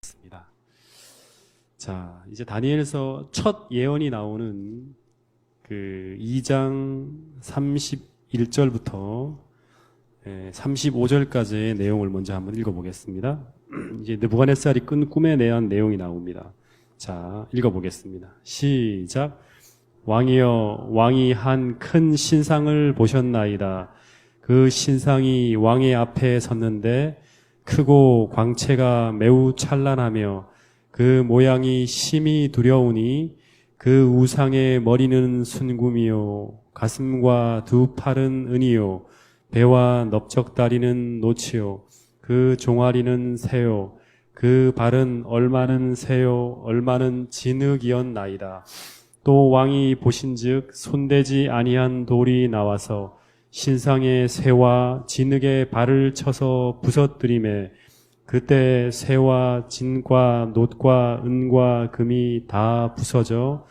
있습니다. 자, 이제 다니엘서 첫 예언이 나오는 그 2장 31절부터 35절까지의 내용을 먼저 한번 읽어보겠습니다. 이제 느부갓네살이 꾼 꿈에 대한 내용이 나옵니다. 자, 읽어보겠습니다. 시작. 왕이여, 왕이 한 큰 신상을 보셨나이다. 그 신상이 왕의 앞에 섰는데 크고 광채가 매우 찬란하며 그 모양이 심히 두려우니 그 우상의 머리는 순금이요 가슴과 두 팔은 은이요 배와 넓적다리는 노치요 그 종아리는 새요 그 발은 얼마는 새요 얼마는 진흙이었나이다. 또 왕이 보신즉 손대지 아니한 돌이 나와서 신상의 새와 진흙의 발을 쳐서 부서뜨리매 그때 새와 진과 놋과 은과 금이 다 부서져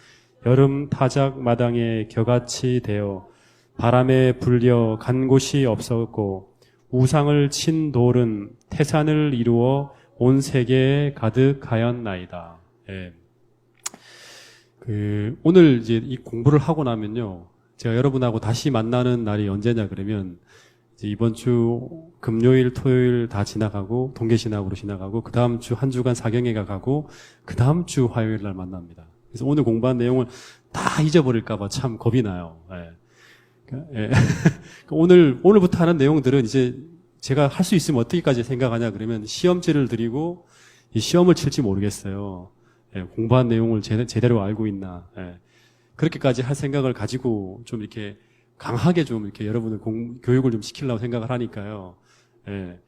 여름 타작 마당에 겨같이 되어 바람에 불려 간 곳이 없었고 우상을 친 돌은 태산을 이루어 온 세계에 가득하였나이다. 예. 오늘 이제 이 공부를 하고 나면요. 제가 여러분하고 다시 만나는 날이 언제냐 그러면 이제 이번 주 금요일, 토요일 다 지나가고 동계신학으로 지나가고 그 다음 주 한 주간 사경회가 가고 그 다음 주 화요일 날 만납니다. 그래서 오늘 공부한 내용을 다 잊어버릴까봐 참 겁이 나요. 예. 예. 오늘부터 하는 내용들은 이제 제가 할 수 있으면 어떻게까지 생각하냐 그러면 시험지를 드리고 이 시험을 칠지 모르겠어요. 예. 공부한 내용을 제대로 알고 있나. 예. 그렇게까지 할 생각을 가지고 좀 이렇게 강하게 좀 이렇게 여러분을 교육을 좀 시키려고 생각을 하니까요. 예.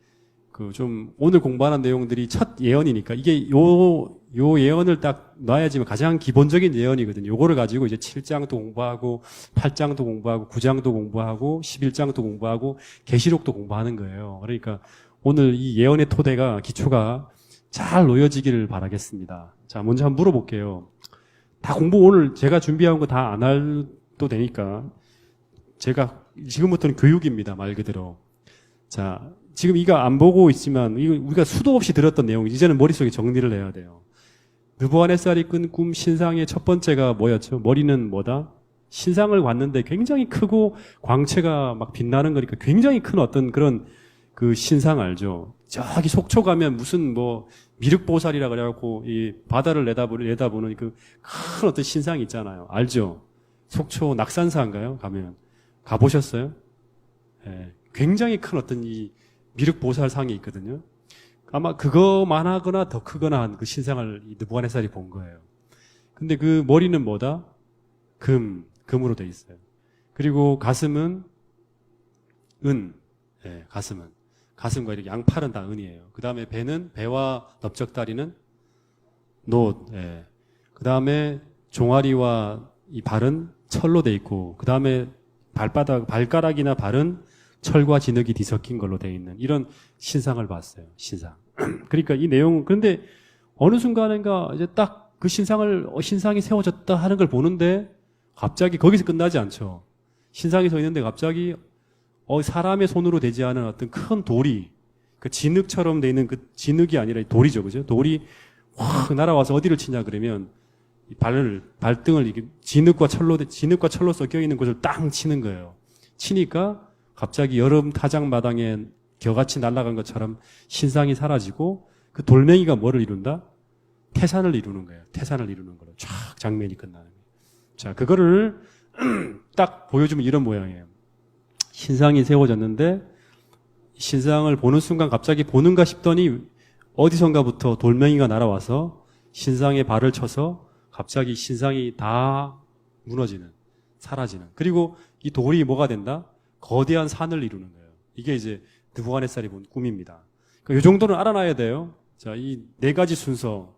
좀 오늘 공부하는 내용들이 첫 예언이니까 이게 요 예언을 딱 놔야지만 가장 기본적인 예언이거든요. 요거를 가지고 이제 7장도 공부하고 8장도 공부하고 9장도 공부하고 11장도 공부하고 계시록도 공부하는 거예요. 그러니까 오늘 이 예언의 토대가 기초가 잘 놓여지기를 바라겠습니다. 자, 먼저 한번 물어볼게요. 다 공부 오늘 제가 준비한 거 다 안 해도 되니까 제가 지금부터는 교육입니다. 말 그대로. 자, 지금 이거 안 보고 있지만 이거 우리가 수도 없이 들었던 내용 이제는 머릿속에 정리를 해야 돼요. 느부갓네살이 꾼 꿈 신상의 첫 번째가 뭐였죠? 머리는 뭐다? 신상을 봤는데 굉장히 크고 광채가 막 빛나는 거니까 굉장히 큰 어떤 그런 그 신상 알죠? 저기 속초 가면 무슨 뭐 미륵보살이라 그래갖고 이 바다를 내다보는 그 큰 어떤 신상이 있잖아요. 알죠? 속초 낙산사인가요? 가면 가보셨어요? 예, 굉장히 큰 어떤 이 미륵보살상이 있거든요. 아마 그거만 하거나 더 크거나 한 그 신상을 이 느부갓네살이 본 거예요. 근데 그 머리는 뭐다? 금으로 돼 있어요. 그리고 가슴은 은, 예, 가슴과 이렇게 양팔은 다 은이에요. 그 다음에 배와 넓적다리는 놋, 예. 그 다음에 종아리와 이 발은 철로 돼 있고, 그 다음에 발가락이나 발은 철과 진흙이 뒤섞인 걸로 돼 있는 이런 신상을 봤어요. 신상. 그러니까 이 내용, 그런데 어느 순간인가 이제 딱 그 신상이 세워졌다 하는 걸 보는데 갑자기 거기서 끝나지 않죠. 신상이 서 있는데 갑자기 사람의 손으로 되지 않은 어떤 큰 돌이 그 진흙처럼 돼 있는 그 진흙이 아니라 돌이죠. 그죠? 돌이 확 날아와서 어디를 치냐 그러면 발등을 이게 진흙과 철로 섞여 있는 곳을 땅 치는 거예요. 치니까 갑자기 여름 타작 마당에 겨같이 날아간 것처럼 신상이 사라지고 그 돌멩이가 뭐를 이룬다? 태산을 이루는 거예요. 태산을 이루는 거로 쫙 장면이 끝나는 거예요. 자, 그거를 딱 보여주면 이런 모양이에요. 신상이 세워졌는데 신상을 보는 순간 갑자기 보는가 싶더니 어디선가부터 돌멩이가 날아와서 신상에 발을 쳐서 갑자기 신상이 다 무너지는, 사라지는. 그리고 이 돌이 뭐가 된다? 거대한 산을 이루는 거예요. 이게 이제 느부갓네살이 본 꿈입니다. 그러니까 이 정도는 알아놔야 돼요. 자, 이 네 가지 순서,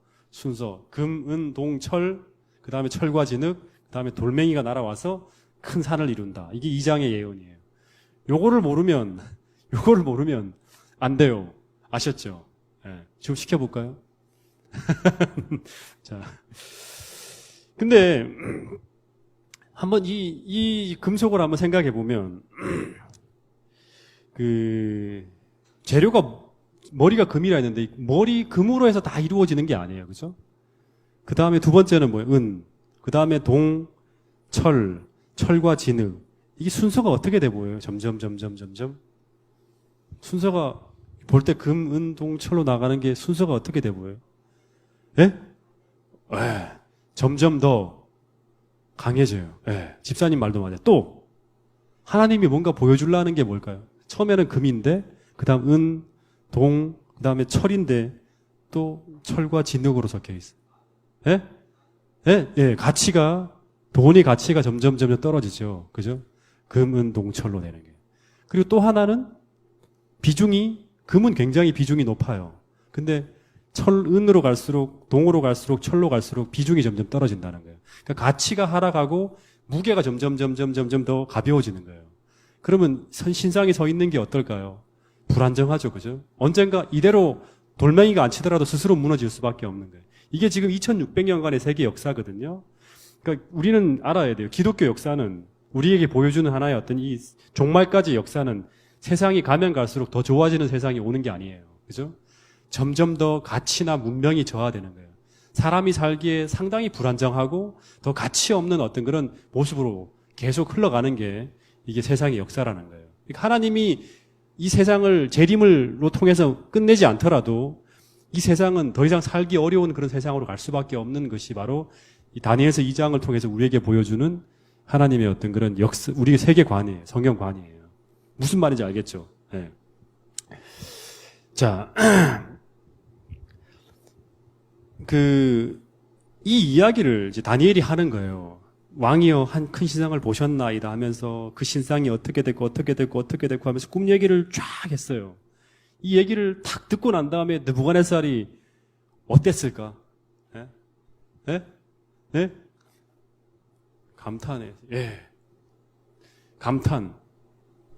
금, 은, 동, 철, 그 다음에 철과 진흙, 그 다음에 돌멩이가 날아와서 큰 산을 이룬다. 이게 2장의 예언이에요. 요거를 모르면 안 돼요. 아셨죠? 네. 지금 시켜볼까요? 자. 근데, 한번 이 금속을 한번 생각해 보면, 재료가 머리가 금이라 했는데 머리 금으로 해서 다 이루어지는 게 아니에요. 그죠? 그 다음에 두 번째는 뭐예요? 은. 그 다음에 동, 철, 철과 진흙. 이게 순서가 어떻게 돼 보여요? 점점. 순서가 볼 때 금, 은, 동, 철로 나가는 게 순서가 어떻게 돼 보여요? 예? 예. 점점 더 강해져요. 예. 집사님 말도 맞아요. 또 하나님이 뭔가 보여주려는 게 뭘까요? 처음에는 금인데 그 다음 은, 동, 그 다음에 철인데 또 철과 진흙으로 섞여 있어요. 예? 예? 예. 돈의 가치가 점점 떨어지죠. 그죠? 금, 은, 동, 철로 되는 게. 그리고 또 하나는 금은 굉장히 비중이 높아요. 근데 은으로 갈수록, 동으로 갈수록, 철로 갈수록 비중이 점점 떨어진다는 거예요. 그러니까 가치가 하락하고 무게가 점점 더 가벼워지는 거예요. 그러면 신상이 서 있는 게 어떨까요? 불안정하죠. 그죠? 언젠가 이대로 돌멩이가 안 치더라도 스스로 무너질 수밖에 없는 거예요. 이게 지금 2600년간의 세계 역사거든요. 그러니까 우리는 알아야 돼요. 기독교 역사는 우리에게 보여주는 하나의 어떤 이 종말까지 역사는 세상이 가면 갈수록 더 좋아지는 세상이 오는 게 아니에요. 그죠? 점점 더 가치나 문명이 저하되는 거예요. 사람이 살기에 상당히 불안정하고 더 가치 없는 어떤 그런 모습으로 계속 흘러가는 게 이게 세상의 역사라는 거예요. 그러니까 하나님이 이 세상을 재림을로 통해서 끝내지 않더라도 이 세상은 더 이상 살기 어려운 그런 세상으로 갈 수밖에 없는 것이 바로 이 다니엘서 2장을 통해서 우리에게 보여주는 하나님의 어떤 그런 역사, 우리의 세계관이에요. 성경관이에요. 무슨 말인지 알겠죠? 네. 자, 이 이야기를 이제 다니엘이 하는 거예요. 왕이여 한 큰 신상을 보셨나이다 하면서 그 신상이 어떻게 됐고 하면서 꿈 얘기를 쫙 했어요. 이 얘기를 탁 듣고 난 다음에 느부갓네살이 어땠을까? 예? 예? 예? 감탄해. 예. 감탄.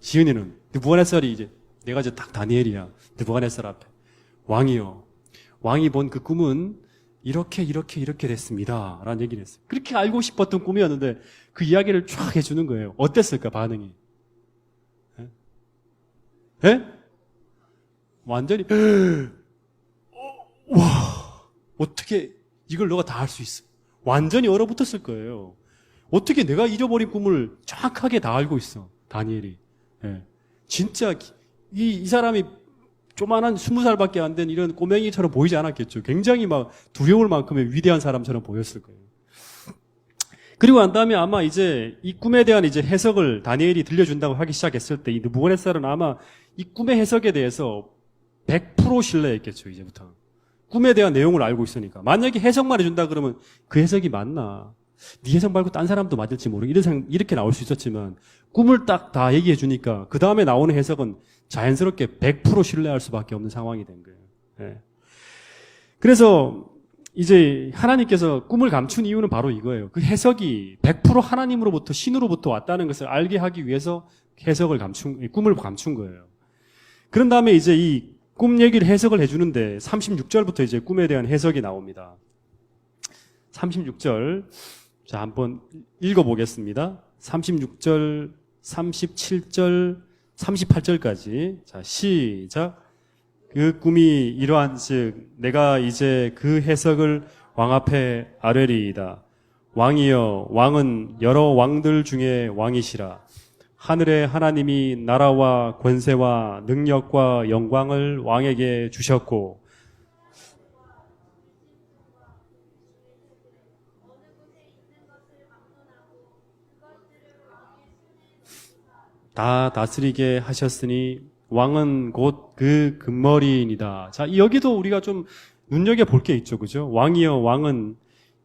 지은이는 느부갓네살이 이제 내가 이제 딱 다니엘이야. 느부갓네살 앞에 왕이여, 왕이 본 그 꿈은 이렇게 됐습니다. 라는 얘기를 했어요. 그렇게 알고 싶었던 꿈이었는데 그 이야기를 쫙 해주는 거예요. 어땠을까 반응이? 예? 예? 완전히 와, 어떻게 이걸 너가 다 할 수 있어? 완전히 얼어붙었을 거예요. 어떻게 내가 잊어버린 꿈을 정확하게 다 알고 있어, 다니엘이. 예. 진짜 이 사람이 조만한 20살밖에 안 된 이런 꼬맹이처럼 보이지 않았겠죠. 굉장히 막 두려울 만큼의 위대한 사람처럼 보였을 거예요. 그리고 난 다음에 아마 이제 이 꿈에 대한 이제 해석을 다니엘이 들려준다고 하기 시작했을 때 이 느부갓네살은 아마 이 꿈의 해석에 대해서 100% 신뢰했겠죠, 이제부터. 꿈에 대한 내용을 알고 있으니까. 만약에 해석만 해준다 그러면 그 해석이 맞나? 네 해석 말고 딴 사람도 맞을지 모르고 이렇게 나올 수 있었지만 꿈을 딱 다 얘기해 주니까 그 다음에 나오는 해석은 자연스럽게 100% 신뢰할 수밖에 없는 상황이 된 거예요. 예. 그래서 이제 하나님께서 꿈을 감춘 이유는 바로 이거예요. 그 해석이 100% 하나님으로부터 신으로부터 왔다는 것을 알게 하기 위해서 꿈을 감춘 거예요. 그런 다음에 이제 이 꿈 얘기를 해석을 해주는데 36절부터 이제 꿈에 대한 해석이 나옵니다. 36절. 자, 한번 읽어보겠습니다. 36절, 37절, 38절까지. 자, 시작. 그 꿈이 이러한즉 내가 이제 그 해석을 왕 앞에 아뢰리이다. 왕이여, 왕은 여러 왕들 중에 왕이시라. 하늘의 하나님이 나라와 권세와 능력과 영광을 왕에게 주셨고 다 다스리게 하셨으니 왕은 곧 그 금머리이니다. 자, 여기도 우리가 좀 눈여겨볼 게 있죠. 그죠? 왕이여, 왕은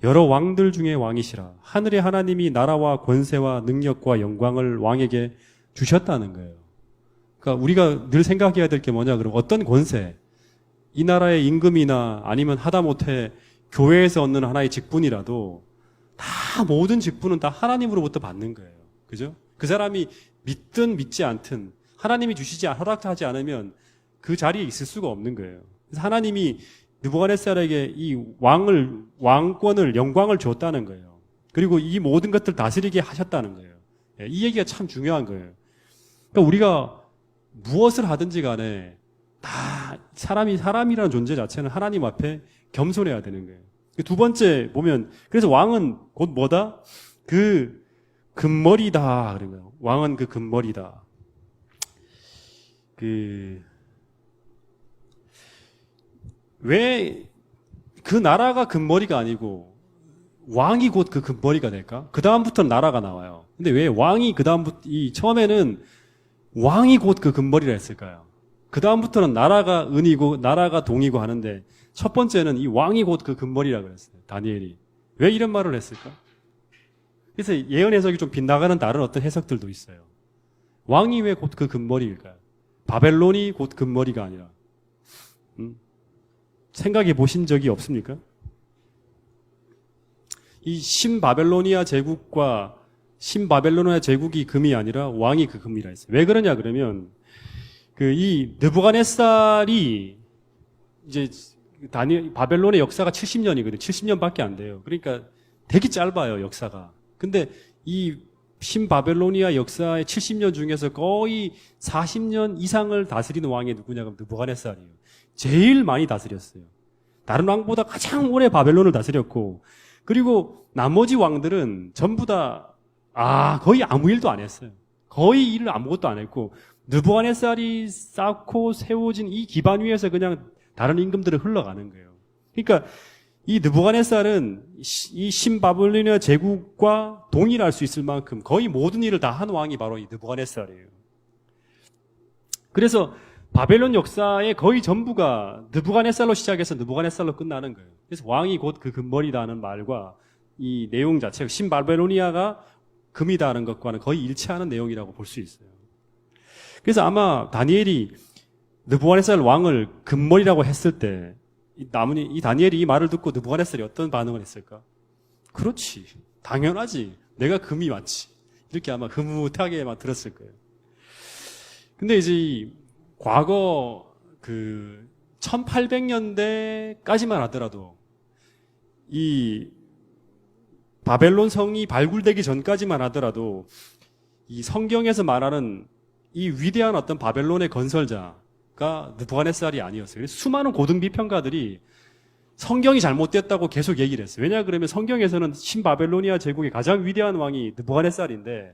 여러 왕들 중에 왕이시라. 하늘의 하나님이 나라와 권세와 능력과 영광을 왕에게 주셨다는 거예요. 그러니까 우리가 늘 생각해야 될 게 뭐냐 그러면 어떤 권세, 이 나라의 임금이나 아니면 하다못해 교회에서 얻는 하나의 직분이라도 다 모든 직분은 다 하나님으로부터 받는 거예요. 그죠? 그 사람이 믿든 믿지 않든 하나님이 주시지 허락하지 않으면 그 자리에 있을 수가 없는 거예요. 그래서 하나님이 느부갓네살에게 이 왕권을, 영광을 줬다는 거예요. 그리고 이 모든 것들 다스리게 하셨다는 거예요. 이 얘기가 참 중요한 거예요. 그러니까 우리가 무엇을 하든지 간에 다 사람이라는 존재 자체는 하나님 앞에 겸손해야 되는 거예요. 두 번째 보면, 그래서 왕은 곧 뭐다? 그 금머리다. 그런 거예요. 왕은 그 금머리다. 왜 그 나라가 금머리가 아니고 왕이 곧 그 금머리가 될까? 그 다음부터는 나라가 나와요. 근데 왜 왕이 그 다음부터, 처음에는 왕이 곧 그 금머리라 했을까요? 그 다음부터는 나라가 은이고 나라가 동이고 하는데 첫 번째는 이 왕이 곧 그 금머리라 그랬어요. 다니엘이. 왜 이런 말을 했을까? 그래서 예언 해석이 좀 빗나가는 다른 어떤 해석들도 있어요. 왕이 왜 곧 그 금머리일까요? 바벨론이 곧 금머리가 아니라. 생각해 보신 적이 없습니까? 이 신바벨로니아 제국과 신바벨로니아 제국이 금이 아니라 왕이 그 금이라 했어요. 왜 그러냐 그러면 이 느부갓네살이 이제 바벨론의 역사가 70년이거든요. 70년밖에 안 돼요. 그러니까 되게 짧아요, 역사가. 근데 이 신바벨로니아 역사의 70년 중에서 거의 40년 이상을 다스리는 왕이 누구냐 그러면 느부갓네살이에요. 제일 많이 다스렸어요. 다른 왕보다 가장 오래 바벨론을 다스렸고, 그리고 나머지 왕들은 전부 다 거의 아무 일도 안 했어요. 거의 일을 아무것도 안 했고, 느부갓네살이 쌓고 세워진 이 기반 위에서 그냥 다른 임금들은 흘러가는 거예요. 그러니까 이 느부갓네살은 이 신바벨로니아 제국과 동일할 수 있을 만큼 거의 모든 일을 다 한 왕이 바로 이 느부갓네살이에요. 그래서 바벨론 역사의 거의 전부가 느부갓네살로 시작해서 느부갓네살로 끝나는 거예요. 그래서 왕이 곧 그 금머리다는 말과 이 내용 자체가 신바벨로니아가 금이다는 것과는 거의 일치하는 내용이라고 볼 수 있어요. 그래서 아마 다니엘이 느부갓네살 왕을 금머리라고 했을 때 이 다니엘이 이 말을 듣고 느부갓네살이 어떤 반응을 했을까? 그렇지, 당연하지, 내가 금이 맞지, 이렇게 아마 흐뭇하게만 들었을 거예요. 근데 이제 과거 1800년대까지만 하더라도 이 바벨론 성이 발굴되기 전까지만 하더라도 이 성경에서 말하는 이 위대한 어떤 바벨론의 건설자가 느부갓네살이 아니었어요. 그래서 수많은 고등비평가들이 성경이 잘못됐다고 계속 얘기를 했어요. 왜냐 그러면 성경에서는 신바벨로니아 제국의 가장 위대한 왕이 느부갓네살인데,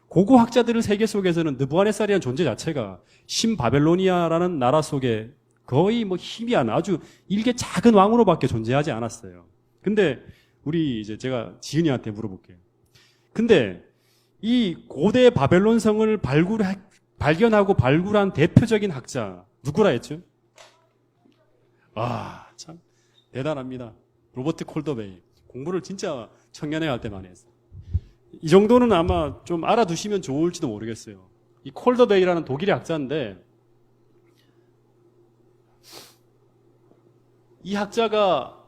고고학자들의 세계 속에서는 느부갓네살이라는 존재 자체가 신바벨로니아라는 나라 속에 거의 힘이 안 아주 일개 작은 왕으로밖에 존재하지 않았어요. 근데 제가 지은이한테 물어볼게요. 근데 이 고대 바벨론 성을 발견하고 발굴한 대표적인 학자 누구라 했죠? 참 대단합니다. 로버트 콜더베이. 공부를 진짜 청년회 할 때 많이 했어요. 이 정도는 아마 좀 알아두시면 좋을지도 모르겠어요. 이 콜더베이라는 독일의 학자인데, 이 학자가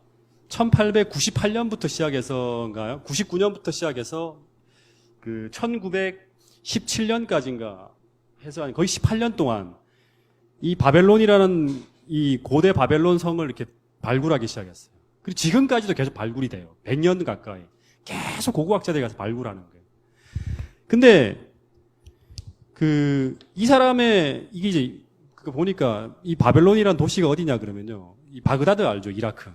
1898년부터 시작해서인가요? 99년부터 시작해서 1917년까지인가 해서 거의 18년 동안 이 바벨론이라는 이 고대 바벨론 성을 이렇게 발굴하기 시작했어요. 그리고 지금까지도 계속 발굴이 돼요. 100년 가까이. 계속 고고학자들이 가서 발굴하는 거예요. 근데 이 사람의 이게 이제 보니까 이 바벨론이라는 도시가 어디냐 그러면요, 이 바그다드 알죠? 이라크.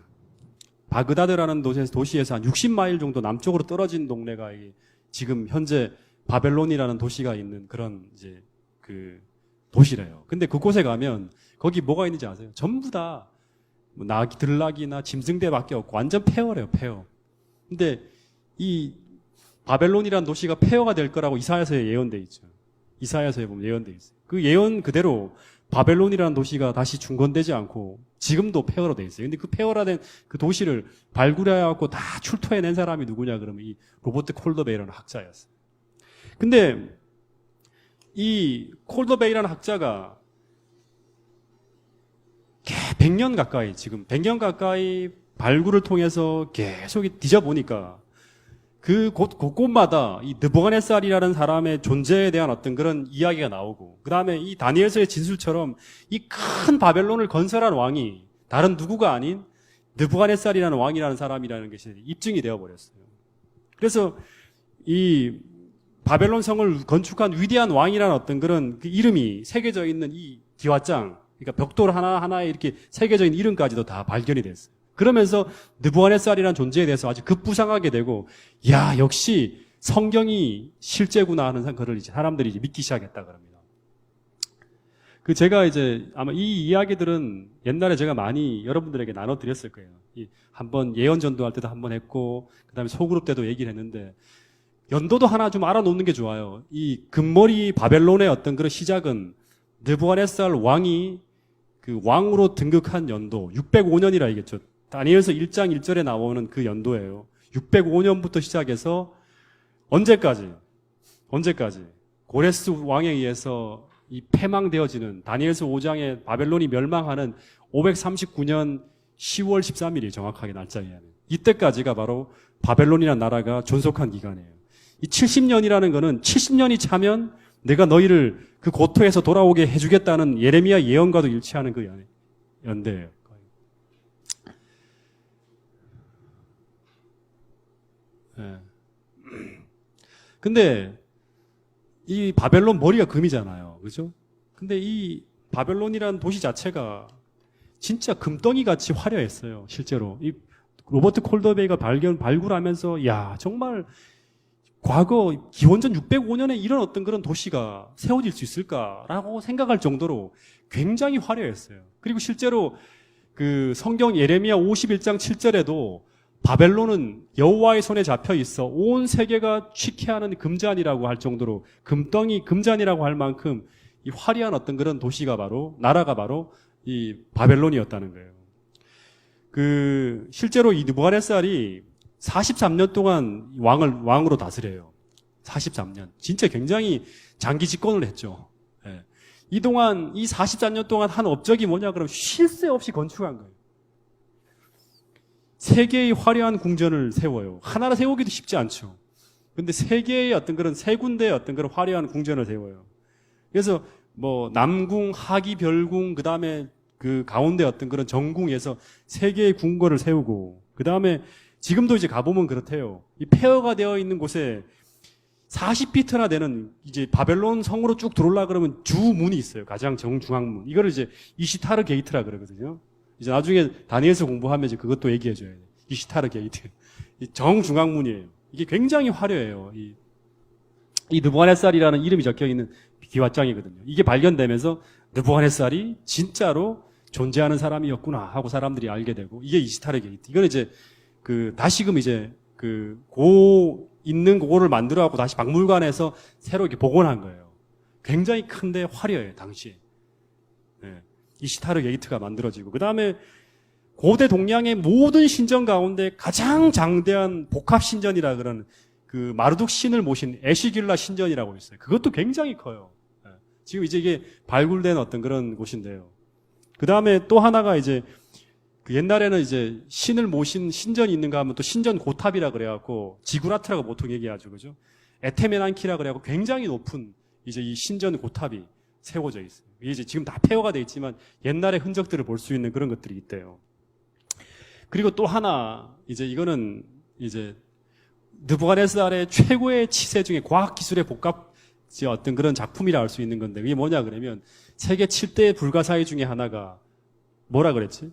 바그다드라는 도시에서 한 60마일 정도 남쪽으로 떨어진 동네가 지금 현재 바벨론이라는 도시가 있는 그런 이제 도시래요. 근데 그곳에 가면 거기 뭐가 있는지 아세요? 전부 다 들나귀나 짐승대밖에 없고 완전 폐허래요, 폐허. 근데 이 바벨론이라는 도시가 폐허가 될 거라고 이사야서에 예언돼 있죠. 이사야서에 보면 예언돼 있어요. 그 예언 그대로 바벨론이라는 도시가 다시 중건되지 않고 지금도 폐허로 돼 있어요. 근데 그 폐허라된 그 도시를 발굴해갖고 다 출토해낸 사람이 누구냐 그러면 이 로버트 콜더베이라는 학자였어요. 근데 이 콜더베이라는 학자가 100년 가까이, 지금 100년 가까이 발굴을 통해서 계속 뒤져보니까 곳곳마다 이 느부갓네살이라는 사람의 존재에 대한 어떤 그런 이야기가 나오고, 그 다음에 이 다니엘서의 진술처럼 이 큰 바벨론을 건설한 왕이 다른 누구가 아닌 느부갓네살이라는 왕이라는 사람이라는 것이 입증이 되어버렸어요. 그래서 이 바벨론 성을 건축한 위대한 왕이라는 어떤 그런 이름이 새겨져 있는 이 기와장, 그러니까 벽돌 하나하나에 이렇게 세계적인 이름까지도 다 발견이 됐어요. 그러면서 느부갓네살이라는 존재에 대해서 아주 급부상하게 되고, 야, 역시 성경이 실제구나 하는 그걸 이제 사람들이 이제 믿기 시작했다 그럽니다. 제가 이제 아마 이 이야기들은 옛날에 제가 많이 여러분들에게 나눠드렸을 거예요. 한번 예언 전도할 때도 한번 했고, 그 다음에 소그룹 때도 얘기를 했는데, 연도도 하나 좀 알아놓는 게 좋아요. 이 금머리 바벨론의 어떤 그런 시작은 느부갓네살 왕이 그 왕으로 등극한 연도 605년이라 얘기했죠. 다니엘서 1장 1절에 나오는 그 연도예요. 605년부터 시작해서 언제까지? 고레스 왕에 의해서 이 패망되어지는 다니엘서 5장에 바벨론이 멸망하는 539년 10월 13일이 정확하게 날짜예요. 이때까지가 바로 바벨론이라는 나라가 존속한 기간이에요. 이 70년이라는 거는 70년이 차면 내가 너희를 그 고토에서 돌아오게 해주겠다는 예레미야 예언과도 일치하는 그 연대예요. 네. 근데 이 바벨론 머리가 금이잖아요. 그죠? 근데 이 바벨론이라는 도시 자체가 진짜 금덩이 같이 화려했어요. 실제로. 이 로버트 콜더베이가 발굴하면서 야, 정말 과거 기원전 605년에 이런 어떤 그런 도시가 세워질 수 있을까라고 생각할 정도로 굉장히 화려했어요. 그리고 실제로 그 성경 예레미야 51장 7절에도 바벨론은 여호와의 손에 잡혀 있어 온 세계가 취케하는 금잔이라고 할 정도로 금덩이 금잔이라고 할 만큼 이 화려한 어떤 그런 도시가 바로 나라가 바로 이 바벨론이었다는 거예요. 실제로 이 느부갓네살이 43년 동안 왕으로 다스려요. 43년. 진짜 굉장히 장기 집권을 했죠. 예. 이동안 이 44년 동안 한 업적이 뭐냐 그러면 쉴 새 없이 건축한 거예요. 세 개의 화려한 궁전을 세워요. 하나를 세우기도 쉽지 않죠. 근데 세 개의 어떤 그런 세 군데의 어떤 그런 화려한 궁전을 세워요. 그래서 뭐 남궁, 하기, 별궁, 그 다음에 그 가운데 어떤 그런 정궁에서 세 개의 궁궐을 세우고, 그 다음에 지금도 이제 가보면 그렇대요. 이 폐허가 되어 있는 곳에 40피트나 되는 이제 바벨론 성으로 쭉 들어올라 그러면 주문이 있어요. 가장 정중앙문. 이거를 이제 이시타르 게이트라 그러거든요. 이제 나중에 다니엘서 공부하면 이제 그것도 얘기해줘야 돼요. 이시타르 게이트. 정중앙문이에요. 이게 굉장히 화려해요. 이 느부갓네살이라는 이름이 적혀 있는 기와장이거든요. 이게 발견되면서 느부갓네살이 진짜로 존재하는 사람이었구나 하고 사람들이 알게 되고, 이게 이시타르 게이트. 이건 이제 다시금 이제 있는 그거를 만들어갖고 다시 박물관에서 새로 이렇게 복원한 거예요. 굉장히 큰데 화려해요, 당시에. 네. 이시타르 게이트가 만들어지고, 그 다음에 고대 동양의 모든 신전 가운데 가장 장대한 복합 신전이라 그러는 그 마르둑 신을 모신 에시길라 신전이라고 있어요. 그것도 굉장히 커요. 네. 지금 이제 이게 발굴된 어떤 그런 곳인데요. 그 다음에 또 하나가 이제 옛날에는 이제 신을 모신 신전이 있는가 하면 또 신전 고탑이라 그래갖고 지구라트라고 보통 얘기하죠. 그죠? 에테메난키라 그래갖고 굉장히 높은 이제 이 신전 고탑이 세워져 있어요. 이게 이제 지금 다 폐허가 돼 있지만 옛날의 흔적들을 볼 수 있는 그런 것들이 있대요. 그리고 또 하나, 이제 이거는 이제 느부갓네살의 최고의 치세 중에 과학기술의 복합 어떤 그런 작품이라 할 수 있는 건데, 그게 뭐냐 그러면 세계 7대 불가사의 중에 하나가 뭐라 그랬지?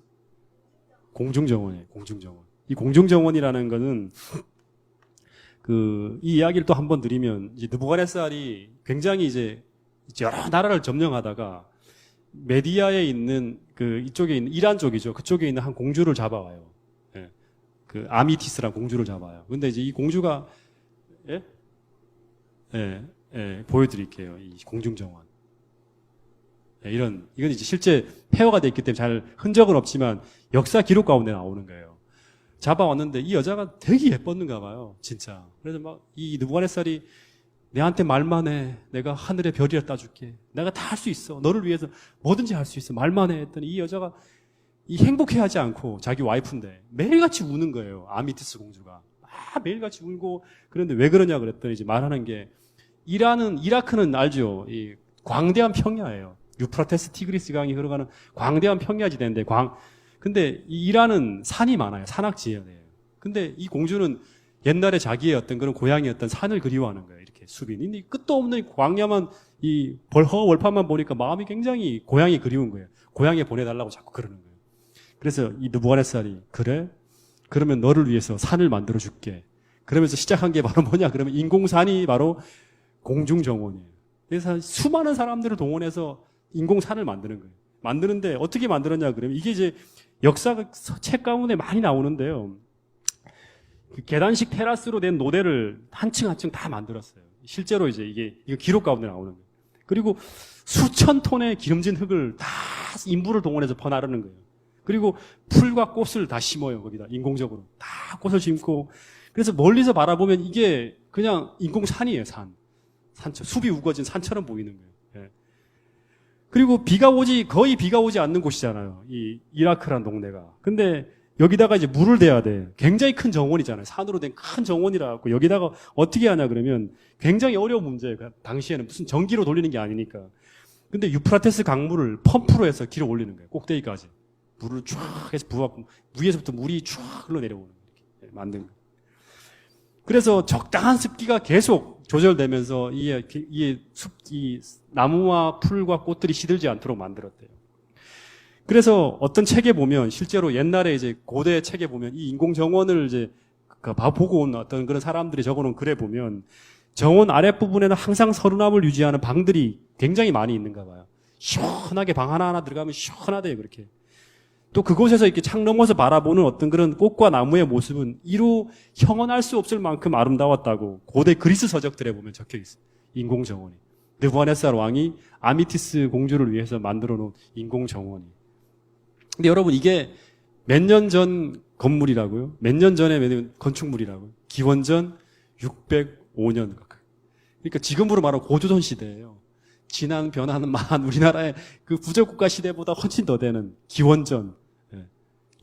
공중정원이에요. 공중정원. 이 공중정원이라는 거는 이 이야기를 또 한번 드리면, 이제 느부갓네살이 굉장히 이제 여러 나라를 점령하다가 메디아에 있는 이쪽에 있는 이란 쪽이죠. 그쪽에 있는 한 공주를 잡아와요. 예. 아미티스라는 공주를 잡아요. 근데 이제 이 공주가 보여드릴게요. 이 공중정원. 예, 이건 이제 실제 폐허가 돼 있기 때문에 잘 흔적은 없지만 역사 기록 가운데 나오는 거예요. 잡아왔는데 이 여자가 되게 예뻤는가 봐요. 진짜. 그래서 막 이 느부갓네살이 내한테 말만 해. 내가 하늘의 별이라 따줄게. 내가 다 할 수 있어. 너를 위해서 뭐든지 할 수 있어. 말만 해. 했더니 이 여자가 행복해하지 않고, 자기 와이프인데 매일같이 우는 거예요. 아미티스 공주가. 매일같이 울고. 그런데 왜 그러냐 그랬더니 이제 말하는 게, 이라크는 알죠? 이 광대한 평야예요. 유프라테스 티그리스 강이 흘러가는 광대한 평야지대인데, 근데 이 이란은 산이 많아요. 산악지대예요. 근데 이 공주는 옛날에 자기의 어떤 그런 고향이었던 산을 그리워하는 거예요. 이렇게 숲이. 근데 끝도 없는 광야만, 이 벌허월판만 보니까 마음이 굉장히 고향이 그리운 거예요. 고향에 보내달라고 자꾸 그러는 거예요. 그래서 이 느부갓네살이, 그래? 그러면 너를 위해서 산을 만들어 줄게. 그러면서 시작한 게 바로 뭐냐? 그러면 인공산이 바로 공중정원이에요. 그래서 수많은 사람들을 동원해서 인공산을 만드는 거예요. 만드는데 어떻게 만들었냐? 그러면 이게 이제 역사 책 가운데 많이 나오는데요. 그 계단식 테라스로 된 노대를 한 층 한 층 다 만들었어요. 실제로 이제 이거 기록 가운데 나오는 거예요. 그리고 수천 톤의 기름진 흙을 다 인부를 동원해서 퍼나르는 거예요. 그리고 풀과 꽃을 다 심어요. 거기다 인공적으로 다 꽃을 심고. 그래서 멀리서 바라보면 이게 그냥 인공산이에요. 산처럼 숲이 우거진 산처럼 보이는 거예요. 예. 그리고 거의 비가 오지 않는 곳이잖아요. 이 이라크란 동네가. 근데 여기다가 이제 물을 대야 돼. 굉장히 큰 정원이잖아요. 산으로 된 큰 정원이라 갖고 여기다가 어떻게 하냐 그러면 굉장히 어려운 문제예요. 당시에는 무슨 전기로 돌리는 게 아니니까. 근데 유프라테스 강물을 펌프로 해서 길어 올리는 거예요. 꼭대기까지. 물을 쫙 해서 부어갖고 위에서부터 물이 쫙 흘러내려오는 거예요. 만든 거예요. 그래서 적당한 습기가 계속 조절되면서 이 나무와 풀과 꽃들이 시들지 않도록 만들었대요. 그래서 어떤 책에 보면 실제로 옛날에 이제 고대 책에 보면 이 인공정원을 이제 보고 온 어떤 그런 사람들이 적어놓은 글에 보면 정원 아랫부분에는 항상 서른함을 유지하는 방들이 굉장히 많이 있는가 봐요. 시원하게 방 하나하나 들어가면 시원하대요, 그렇게. 또 그곳에서 이렇게 창 넘어서 바라보는 어떤 그런 꽃과 나무의 모습은 이루 형언할 수 없을 만큼 아름다웠다고 고대 그리스 서적들에 보면 적혀 있어요. 인공정원이. 느부갓네살 왕이 아미티스 공주를 위해서 만들어 놓은 인공정원이. 근데 여러분 이게 몇 년 전 건물이라고요? 몇 년 전에 건축물이라고요? 기원전 605년 가까이. 그러니까 지금으로 말하면 고조선 시대예요. 지난 변화는 많은 우리나라의 그 부적국가 시대보다 훨씬 더 되는 기원전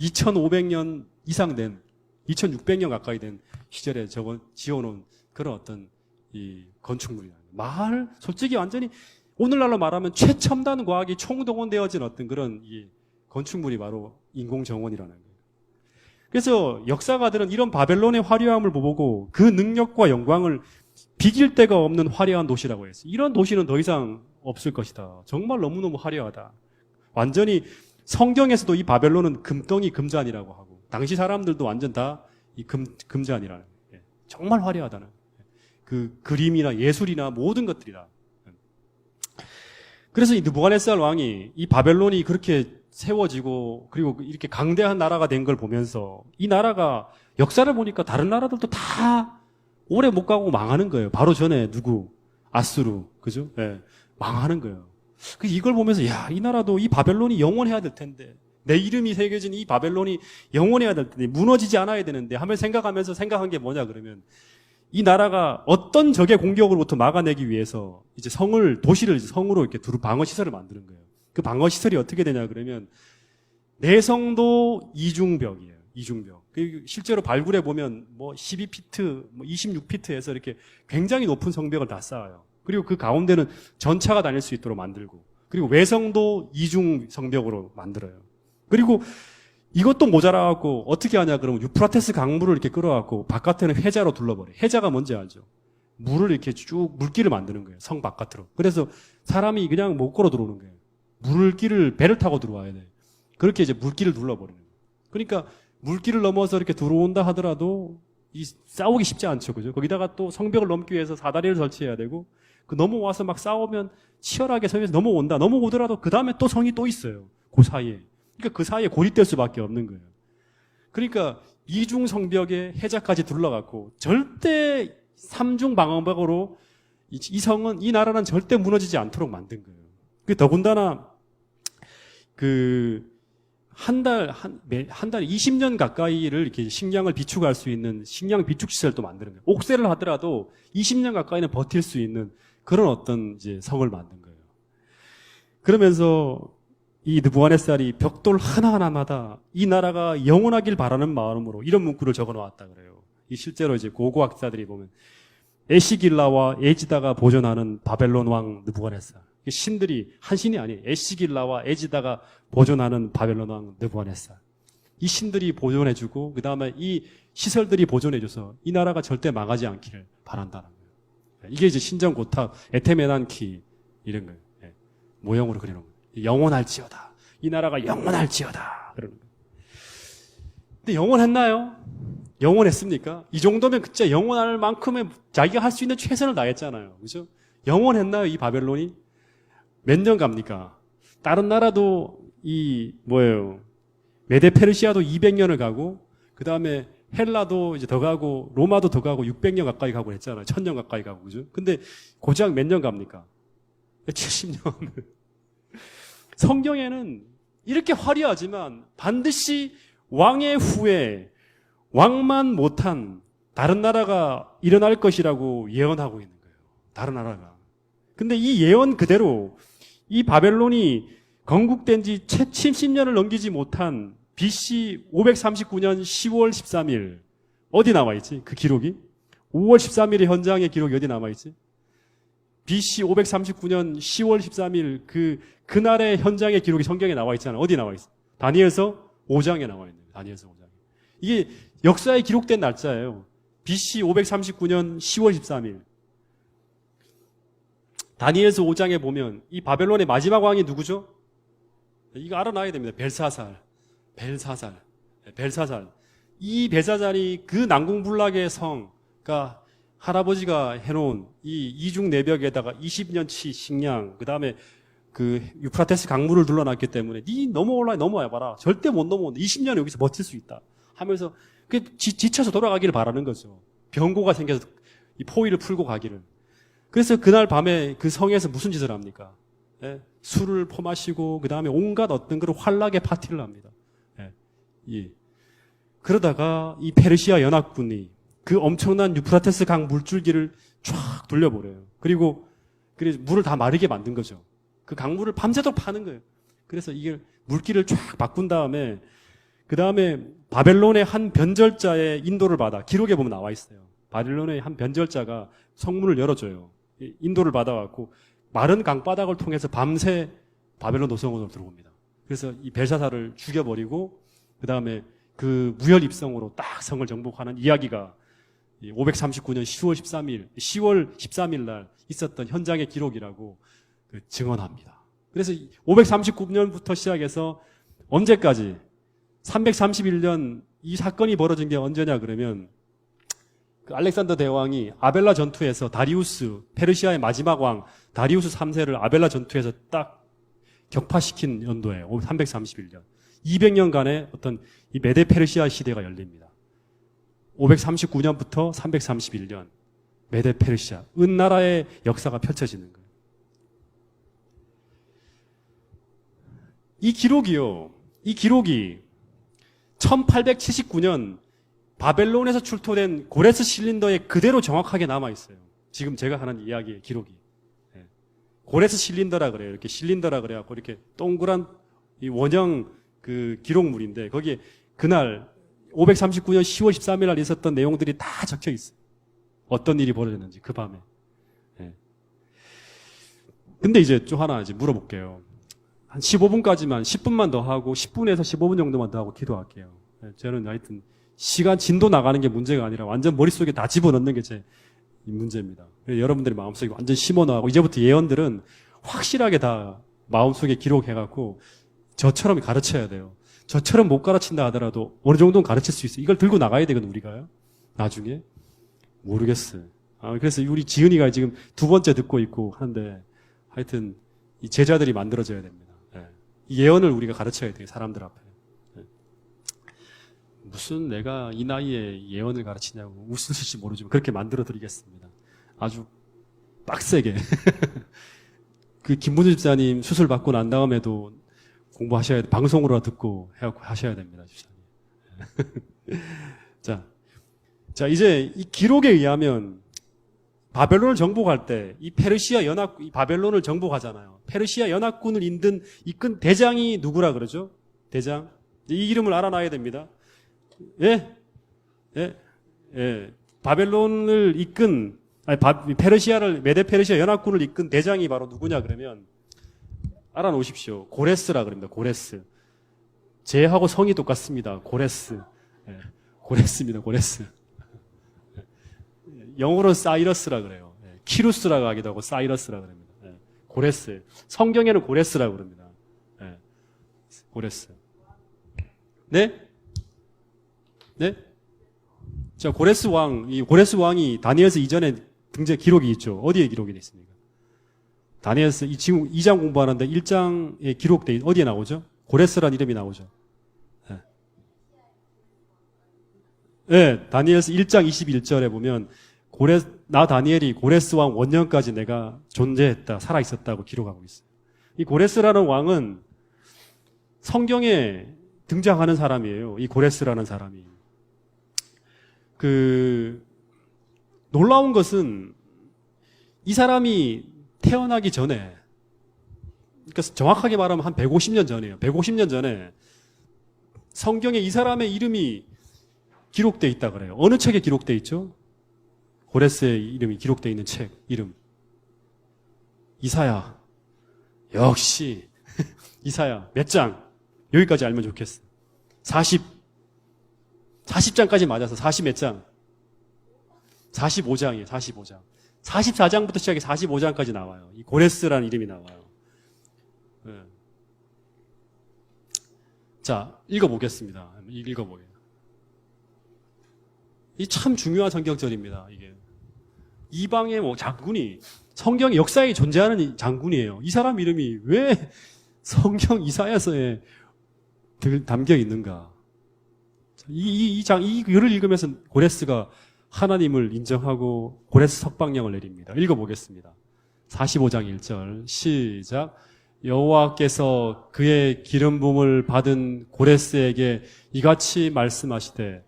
2500년 이상 된 2600년 가까이 된 시절에 지어놓은 그런 어떤 이 건축물이라는 마을 솔직히 완전히 오늘날로 말하면 최첨단 과학이 총동원되어진 어떤 그런 이 건축물이 바로 인공정원이라는 거예요. 그래서 역사가들은 이런 바벨론의 화려함을 보고 그 능력과 영광을 비길 데가 없는 화려한 도시라고 했어요. 이런 도시는 더 이상 없을 것이다. 정말 너무너무 화려하다. 완전히 성경에서도 이 바벨론은 금덩이 금잔이라고 하고 당시 사람들도 완전 다 이 금잔이라는 거예요. 정말 화려하다는 그 그림이나 예술이나 모든 것들이다. 그래서 이 느부갓네살 왕이 이 바벨론이 그렇게 세워지고 그리고 이렇게 강대한 나라가 된 걸 보면서 이 나라가 역사를 보니까 다른 나라들도 다 오래 못 가고 망하는 거예요. 바로 전에 아수르, 그죠? 예, 망하는 거예요. 이걸 보면서 야, 이 나라도 이 바벨론이 영원해야 될 텐데 내 이름이 새겨진 이 바벨론이 영원해야 될 텐데 무너지지 않아야 되는데 하면 생각하면서 생각한 게 뭐냐 그러면 이 나라가 어떤 적의 공격으로부터 막아내기 위해서 이제 도시를 성으로 이렇게 두루 방어 시설을 만드는 거예요. 그 방어 시설이 어떻게 되냐 그러면 내성도 이중벽이에요. 이중벽. 실제로 발굴해 보면 뭐 12피트, 뭐 26피트에서 이렇게 굉장히 높은 성벽을 다 쌓아요. 그리고 그 가운데는 전차가 다닐 수 있도록 만들고, 그리고 외성도 이중 성벽으로 만들어요. 그리고 이것도 모자라갖고 어떻게 하냐 그러면 유프라테스 강물을 이렇게 끌어갖고 바깥에는 해자로 둘러버려요. 해자가 뭔지 알죠? 물을 이렇게 쭉 물길을 만드는 거예요. 성 바깥으로. 그래서 사람이 그냥 못 걸어 들어오는 거예요. 물길을 배를 타고 들어와야 돼. 그렇게 이제 물길을 둘러버리는 거예요. 그러니까 물길을 넘어서 이렇게 들어온다 하더라도 싸우기 쉽지 않죠. 그죠? 거기다가 또 성벽을 넘기 위해서 사다리를 설치해야 되고, 넘어와서 막 싸우면 치열하게 성에서 넘어온다. 넘어오더라도 그 다음에 또 성이 또 있어요. 그 사이에. 그러니까 그 사이에 고립될 수밖에 없는 거예요. 그러니까 이중 성벽에 해자까지 둘러갖고 절대 삼중 방어벽으로 이 성은, 이 나라는 절대 무너지지 않도록 만든 거예요. 더군다나 한 달에 20년 가까이를 이렇게 식량을 비축할 수 있는 식량 비축 시설도 만드는 거예요. 옥새를 하더라도 20년 가까이는 버틸 수 있는 그런 어떤 이제 성을 만든 거예요. 그러면서 이 느부갓네살이 벽돌 하나하나마다 이 나라가 영원하길 바라는 마음으로 이런 문구를 적어 놓았다 그래요. 이 실제로 이제 고고학자들이 보면 에시길라와 에지다가 보존하는 바벨론 왕 느부갓네살. 신들이 한 신이 아니에요. 에시길라와 에지다가 보존하는 바벨론 왕 느부갓네살. 이 신들이 보존해주고 그 다음에 이 시설들이 보존해줘서 이 나라가 절대 망하지 않기를 바란다는 거예요. 이게 이제 신정고탑, 에테메난키 이런 거예요. 예. 모형으로 그리는 거예요. 영원할지어다. 이 나라가 영원할지어다. 그러는 거예요. 근데 영원했나요? 영원했습니까? 이 정도면 진짜 영원할 만큼의 자기가 할 수 있는 최선을 다했잖아요. 그죠? 영원했나요? 이 바벨론이? 몇 년 갑니까? 다른 나라도 메데 페르시아도 200년을 가고, 그 다음에 헬라도 이제 더 가고, 로마도 더 가고, 600년 가까이 가고 했잖아요. 1000년 가까이 가고, 그죠? 근데 고작 몇 년 갑니까? 70년. 성경에는 이렇게 화려하지만 반드시 왕의 후에 왕만 못한 다른 나라가 일어날 것이라고 예언하고 있는 거예요. 다른 나라가. 근데 이 예언 그대로 이 바벨론이 건국된 지 채 70년을 넘기지 못한 BC 539년 10월 13일 어디 나와 있지? 그 기록이? 5월 13일의 현장의 기록이 어디 남아 있지? BC 539년 10월 13일 그날의 현장의 기록이 성경에 나와 있잖아요. 어디 나와 있어? 다니엘서 5장에 나와 있는 거예요. 다니엘서 5장에. 이게 역사에 기록된 날짜예요. BC 539년 10월 13일. 다니엘서 5장에 보면 이 바벨론의 마지막 왕이 누구죠? 이거 알아놔야 됩니다. 벨사살. 이 벨사살이 그 난공불락의 성, 그러니까 할아버지가 해놓은 이 이중내벽에다가 20년치 식량, 그 다음에 그 유프라테스 강물을 둘러놨기 때문에 니 넘어와봐라. 절대 못 넘어온다. 20년 여기서 버틸 수 있다. 하면서 지쳐서 돌아가기를 바라는 거죠. 병고가 생겨서 이 포위를 풀고 가기를. 그래서 그날 밤에 그 성에서 무슨 짓을 합니까? 예? 술을 퍼마시고 그 다음에 온갖 어떤 그런 환락의 파티를 합니다. 예. 그러다가 이 페르시아 연합군이 그 엄청난 유프라테스 강 물줄기를 쫙 돌려버려요. 그리고 물을 다 마르게 만든 거죠. 그 강물을 밤새도록 파는 거예요. 그래서 이게 물기를 쫙 바꾼 다음에 그 다음에 바벨론의 한 변절자의 인도를 받아 기록에 보면 나와 있어요. 바벨론의 한 변절자가 성문을 열어줘요. 인도를 받아갖고 마른 강바닥을 통해서 밤새 바벨론 노성원으로 들어옵니다. 그래서 이 벨사살을 죽여버리고 그 다음에 그 무혈 입성으로 딱 성을 정복하는 이야기가 539년 10월 13일 날 있었던 현장의 기록이라고 증언합니다. 그래서 539년부터 시작해서 언제까지 331년 이 사건이 벌어진 게 언제냐 그러면 그 알렉산더 대왕이 아벨라 전투에서 다리우스, 페르시아의 마지막 왕 다리우스 3세를 아벨라 전투에서 딱 격파시킨 연도예요. 331년. 200년간의 어떤 이 메데 페르시아 시대가 열립니다. 539년부터 331년 메데 페르시아, 은나라의 역사가 펼쳐지는 거예요. 이 기록이 1879년 바벨론에서 출토된 고레스 실린더에 그대로 정확하게 남아있어요. 지금 제가 하는 이야기의 기록이. 고레스 실린더라 그래요. 이렇게 실린더라 그래갖고 이렇게 동그란 이 원형 그 기록물인데 거기에 그날 539년 10월 13일 날 있었던 내용들이 다 적혀 있어요. 어떤 일이 벌어졌는지 그 밤에. 근데 이제 좀 하나 이제 물어볼게요. 한 15분까지만 10분만 더 하고 10분에서 15분 정도만 더 하고 기도할게요. 저는 하여튼 시간 진도 나가는 게 문제가 아니라 완전 머릿속에 다 집어넣는 게 제 문제입니다. 여러분들이 마음속에 완전 심어넣고 이제부터 예언들은 확실하게 다 마음속에 기록해갖고 저처럼 가르쳐야 돼요. 저처럼 못 가르친다 하더라도 어느 정도는 가르칠 수 있어요. 이걸 들고 나가야 되거든 우리가요. 나중에 모르겠어요. 그래서 우리 지은이가 지금 두 번째 듣고 있고 하는데 하여튼 이 제자들이 만들어져야 됩니다. 이 예언을 우리가 가르쳐야 돼요. 사람들 앞에. 무슨 내가 이 나이에 예언을 가르치냐고 웃으실지 모르지만 그렇게 만들어 드리겠습니다. 아주 빡세게. 그 김문주 집사님 수술 받고 난 다음에도 공부하셔야 돼. 방송으로 듣고 해갖고 하셔야 됩니다. 집사님. 자, 이제 이 기록에 의하면 바벨론을 정복할 때 이 이 바벨론을 정복하잖아요. 페르시아 연합군을 이끈 대장이 누구라 그러죠? 대장. 이 이름을 알아놔야 됩니다. 바벨론을 이끈, 메데 페르시아 연합군을 이끈 대장이 바로 누구냐 그러면 알아놓으십시오. 고레스라 그럽니다. 고레스. 제하고 성이 똑같습니다. 고레스. 예, 고레스입니다. 고레스. 영어로는 사이러스라 그래요. 예, 키루스라고 하기도 하고 사이러스라 그럽니다. 예, 고레스. 성경에는 고레스라고 그럽니다. 예, 고레스. 네? 네? 자, 고레스 왕, 이 고레스 왕이 다니엘서 이전에 등재 기록이 있죠. 어디에 기록이 되어 있습니까? 다니엘서 지금 2장 공부하는데 1장에 기록돼 어디에 나오죠? 고레스라는 이름이 나오죠. 예. 네, 다니엘서 1장 21절에 보면 나 다니엘이 고레스 왕 원년까지 내가 존재했다, 살아 있었다고 기록하고 있어요. 이 고레스라는 왕은 성경에 등장하는 사람이에요. 이 고레스라는 사람이. 놀라운 것은 이 사람이 태어나기 전에, 그러니까 정확하게 말하면 한 150년 전이에요. 150년 전에 성경에 이 사람의 이름이 기록되어 있다 그래요. 어느 책에 기록되어 있죠? 고레스의 이름이 기록되어 있는 책, 이름. 이사야. 역시 이사야. 몇 장? 여기까지 알면 좋겠어. 40장까지 맞아서 40 몇 장? 45장이에요. 45장. 44장부터 시작해 45장까지 나와요. 이 고레스라는 이름이 나와요. 네. 자, 읽어보겠습니다. 읽어보게요. 이 참 중요한 성경절입니다. 이게 이방의 장군이 성경 역사에 존재하는 장군이에요. 이 사람 이름이 왜 성경 이사야서에 담겨 있는가? 이 글을 읽으면서 고레스가 하나님을 인정하고 고레스 석방령을 내립니다. 읽어보겠습니다. 45장 1절 시작. 여호와께서 그의 기름 부음을 받은 고레스에게 이같이 말씀하시되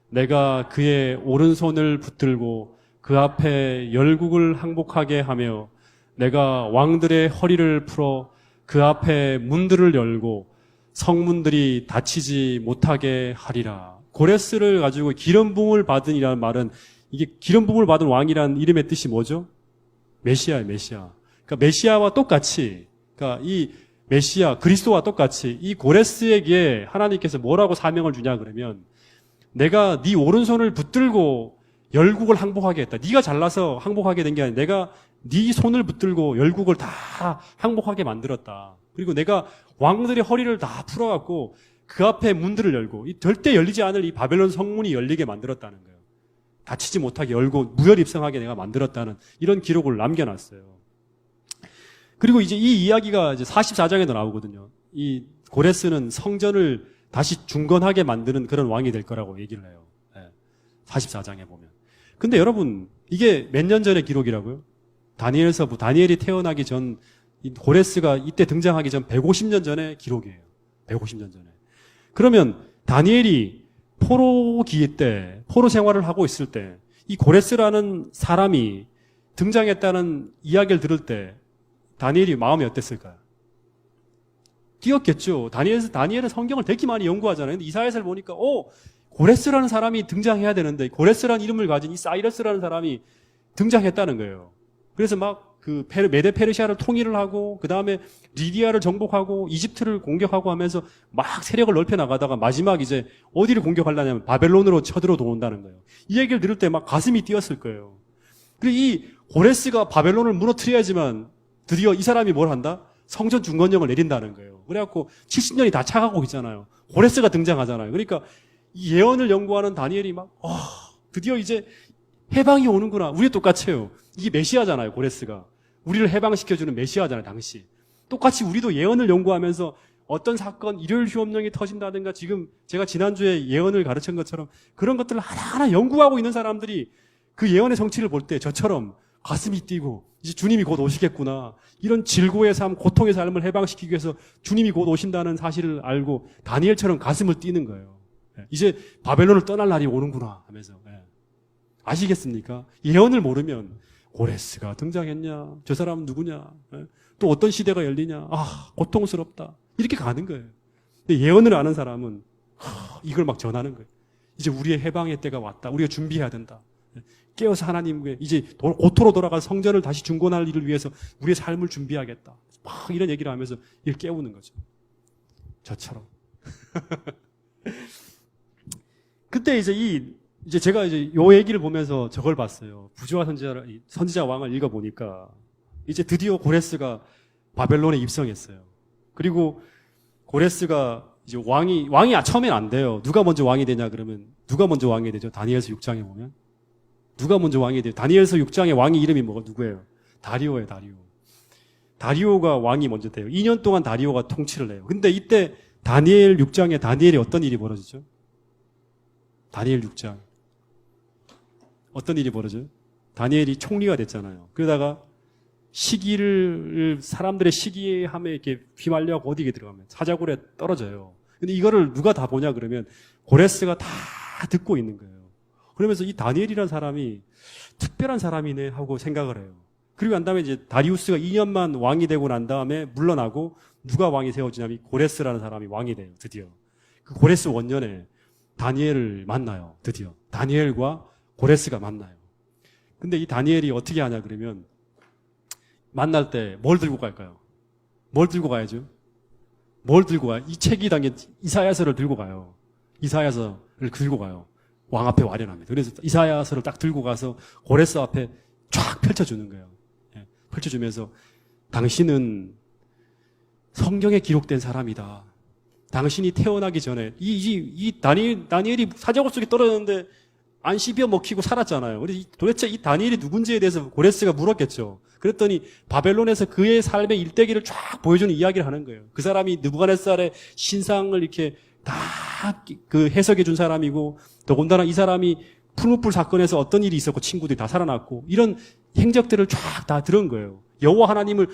내가 그의 오른손을 붙들고 그 앞에 열국을 항복하게 하며 내가 왕들의 허리를 풀어 그 앞에 문들을 열고 성문들이 닫히지 못하게 하리라. 고레스를 가지고 기름 부음을 받은이라는 말은 이게 기름 부음을 받은 왕이라는 이름의 뜻이 뭐죠? 메시아예요, 메시아. 그러니까 메시아와 똑같이, 그러니까 이 메시아 그리스도와 똑같이 이 고레스에게 하나님께서 뭐라고 사명을 주냐 그러면 내가 네 오른손을 붙들고 열국을 항복하게 했다. 네가 잘나서 항복하게 된 게 아니라 내가 네 손을 붙들고 열국을 다 항복하게 만들었다. 그리고 내가 왕들의 허리를 다 풀어갖고 그 앞에 문들을 열고 절대 열리지 않을 이 바벨론 성문이 열리게 만들었다는 거예요. 닫히지 못하게 열고 무혈입성하게 내가 만들었다는 이런 기록을 남겨놨어요. 그리고 이제 이 이야기가 이제 44장에도 나오거든요. 이 고레스는 성전을 다시 중건하게 만드는 그런 왕이 될 거라고 얘기를 해요. 44장에 보면. 근데 여러분, 이게 몇 년 전의 기록이라고요? 다니엘이 태어나기 전, 고레스가 이때 등장하기 전 150년 전의 기록이에요. 150년 전에. 그러면 다니엘이 포로기 때, 포로 생활을 하고 있을 때, 이 고레스라는 사람이 등장했다는 이야기를 들을 때, 다니엘이 마음이 어땠을까요? 뛰었겠죠. 다니엘은 성경을 되게 많이 연구하잖아요. 근데 이사야서를 보니까, 고레스라는 사람이 등장해야 되는데, 고레스라는 이름을 가진 이 사이러스라는 사람이 등장했다는 거예요. 그래서 막 메데 페르시아를 통일을 하고, 그 다음에 리디아를 정복하고, 이집트를 공격하고 하면서 막 세력을 넓혀 나가다가 마지막 이제 어디를 공격하려냐면 바벨론으로 쳐들어 들어온다는 거예요. 이 얘기를 들을 때 막 가슴이 뛰었을 거예요. 그리고 이 고레스가 바벨론을 무너뜨려야지만 드디어 이 사람이 뭘 한다? 성전 중건령을 내린다는 거예요. 그래갖고 70년이 다 차가고 있잖아요. 고레스가 등장하잖아요. 그러니까 이 예언을 연구하는 다니엘이 막 드디어 이제 해방이 오는구나. 우리 똑같아요. 이게 메시아잖아요. 고레스가. 우리를 해방시켜주는 메시아잖아요. 당시. 똑같이 우리도 예언을 연구하면서 어떤 사건, 일요일 휴업령이 터진다든가 지금 제가 지난주에 예언을 가르친 것처럼 그런 것들을 하나하나 연구하고 있는 사람들이 그 예언의 성취를 볼 때 저처럼 가슴이 뛰고 이제 주님이 곧 오시겠구나. 이런 질고의 삶, 고통의 삶을 해방시키기 위해서 주님이 곧 오신다는 사실을 알고 다니엘처럼 가슴을 뛰는 거예요. 이제 바벨론을 떠날 날이 오는구나 하면서. 아시겠습니까? 예언을 모르면 고레스가 등장했냐? 저 사람은 누구냐? 또 어떤 시대가 열리냐? 고통스럽다. 이렇게 가는 거예요. 근데 예언을 아는 사람은 이걸 막 전하는 거예요. 이제 우리의 해방의 때가 왔다. 우리가 준비해야 된다. 깨어서 하나님께 이제 고토로 돌아가 성전을 다시 중건할 일을 위해서 우리의 삶을 준비하겠다. 막 이런 얘기를 하면서 이를 깨우는 거죠. 저처럼. 그때 이제 제가 이제 요 얘기를 보면서 저걸 봤어요. 부조와 선지자 왕을 읽어보니까 이제 드디어 고레스가 바벨론에 입성했어요. 그리고 고레스가 이제 왕이 처음엔 안 돼요. 누가 먼저 왕이 되냐 그러면 누가 먼저 왕이 되죠? 다니엘서 6장에 보면 누가 먼저 왕이 돼요? 다니엘서 6장의 왕의 이름이 누구예요? 다리오예요, 다리오. 다리오가 왕이 먼저 돼요. 2년 동안 다리오가 통치를 해요. 근데 이때 다니엘 6장에 다니엘이 어떤 일이 벌어지죠? 다니엘 6장. 어떤 일이 벌어져요? 다니엘이 총리가 됐잖아요. 그러다가 사람들의 시기함에 이렇게 휘말려고 어디에 들어가면 사자굴에 떨어져요. 근데 이거를 누가 다 보냐 그러면 고레스가 다 듣고 있는 거예요. 그러면서 이 다니엘이라는 사람이 특별한 사람이네 하고 생각을 해요. 그리고 난 다음에 이제 다리우스가 2년만 왕이 되고 난 다음에 물러나고 누가 왕이 세워지냐면 고레스라는 사람이 왕이 돼요. 드디어. 그 고레스 원년에 다니엘을 만나요. 드디어. 다니엘과 고레스가 만나요. 근데 이 다니엘이 어떻게 하냐 그러면 만날 때 뭘 들고 갈까요? 뭘 들고 가야죠? 뭘 들고 가요? 이 책이 담긴 이사야서를 들고 가요. 이사야서를 들고 가요. 왕 앞에 완연합니다. 그래서 이사야서를 딱 들고 가서 고레스 앞에 쫙 펼쳐주는 거예요. 펼쳐주면서 당신은 성경에 기록된 사람이다. 당신이 태어나기 전에 이 다니엘이 사자굴 속에 떨어졌는데 안 씹혀 먹히고 살았잖아요. 그래서 도대체 이 다니엘이 누군지에 대해서 고레스가 물었겠죠. 그랬더니 바벨론에서 그의 삶의 일대기를 쫙 보여주는 이야기를 하는 거예요. 그 사람이 느부갓네살의 신상을 이렇게 다 그 해석해 준 사람이고 더군다나 이 사람이 풀무불 사건에서 어떤 일이 있었고 친구들이 다 살아났고 이런 행적들을 쫙 다 들은 거예요. 여호와 하나님을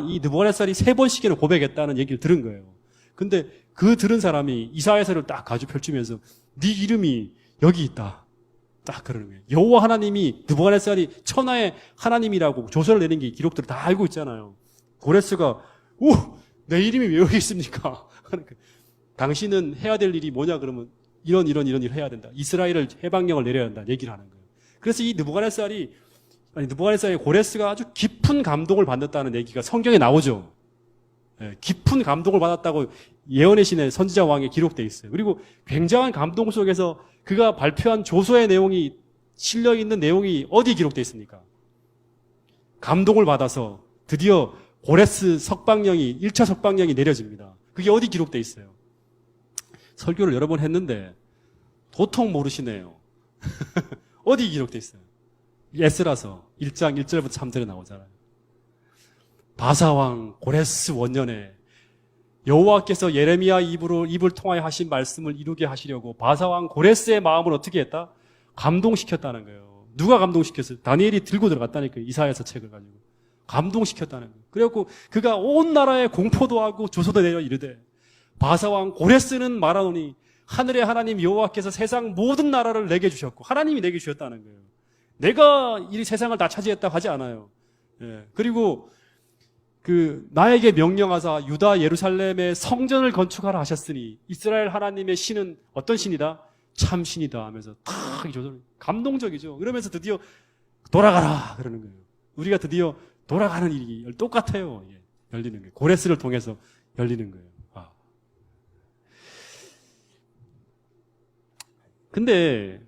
이 느부갓네살이 3번씩이나 고백했다는 얘기를 들은 거예요. 근데 그 들은 사람이 이사야서를 딱 가지고 펼치면서 네 이름이 여기 있다. 딱 그러는 거예요. 여호와 하나님이 느부갓네살이 천하의 하나님이라고 조서를 내는 게 기록들을 다 알고 있잖아요. 고레스가 내 이름이 왜 여기 있습니까? 당신은 해야 될 일이 뭐냐 그러면 이런 일을 해야 된다. 이스라엘을 해방령을 내려야 한다. 얘기를 하는 거예요. 그래서 이 느부갓네살의 고레스가 아주 깊은 감동을 받았다는 얘기가 성경에 나오죠. 깊은 감동을 받았다고 예언의 신의 선지자 왕에 기록되어 있어요. 그리고 굉장한 감동 속에서 그가 발표한 조서의 내용이 실려있는 내용이 어디에 기록되어 있습니까? 감동을 받아서 드디어 고레스 1차 석방령이 내려집니다. 그게 어디 기록되어 있어요? 설교를 여러 번 했는데 도통 모르시네요. 어디 기록되어 있어요? 에스라서 1장 1절부터 3절에 나오잖아요. 바사왕 고레스 원년에 여호와께서 예레미야 입을 통하여 하신 말씀을 이루게 하시려고 바사왕 고레스의 마음을 어떻게 했다? 감동시켰다는 거예요. 누가 감동시켰어요? 다니엘이 들고 들어갔다니까요. 이사야서 책을 가지고. 감동시켰다는 거예요. 그래갖고 그가 온 나라에 공포도 하고 조소도 내려 이르되 바사왕 고레스는 말하노니 하늘의 하나님 여호와께서 세상 모든 나라를 내게 주셨고 하나님이 내게 주셨다는 거예요. 내가 이 세상을 다 차지했다고 하지 않아요. 그리고 나에게 명령하사 유다 예루살렘에 성전을 건축하라 하셨으니 이스라엘 하나님의 신은 어떤 신이다? 참 신이다 하면서 탁 조절 감동적이죠. 그러면서 드디어 돌아가라 그러는 거예요. 우리가 드디어 돌아가는 일이 똑같아요. 열리는 거예요. 고레스를 통해서 열리는 거예요. 근데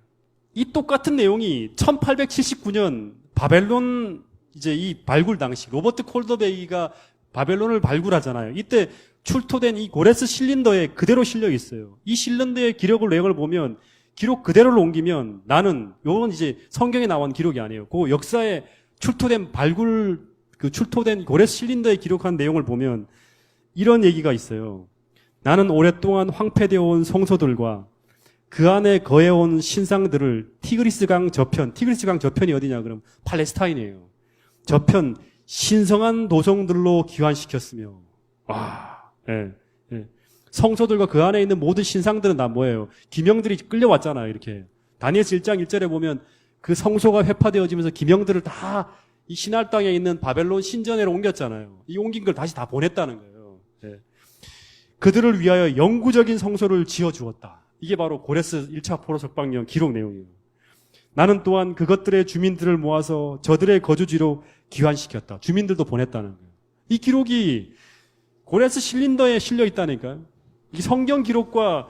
이 똑같은 내용이 1879년 바벨론 이제 이 발굴 당시 로버트 콜더베이가 바벨론을 발굴하잖아요. 이때 출토된 이 고레스 실린더에 그대로 실려 있어요. 이 실린더의 기록을 내용을 보면 기록 그대로를 옮기면 요건 이제 성경에 나온 기록이 아니에요. 그 역사에 출토된 출토된 고레스 실린더에 기록한 내용을 보면 이런 얘기가 있어요. 나는 오랫동안 황폐되어 온 성소들과 그 안에 거해온 신상들을 티그리스강 저편이 어디냐 그럼 팔레스타인이에요. 저편 신성한 도성들로 기환시켰으며 성소들과 그 안에 있는 모든 신상들은 다 뭐예요? 기명들이 끌려왔잖아요. 이렇게 다니엘서 1장 1절에 보면 그 성소가 회파되어지면서 기명들을 다 이 신할 땅에 있는 바벨론 신전에로 옮겼잖아요. 이 옮긴 걸 다시 다 보냈다는 거예요. 그들을 위하여 영구적인 성소를 지어주었다. 이게 바로 고레스 1차 포로 석방령 기록 내용이에요. 나는 또한 그것들의 주민들을 모아서 저들의 거주지로 기환시켰다. 주민들도 보냈다는 거예요. 이 기록이 고레스 실린더에 실려 있다니까요. 이 성경 기록과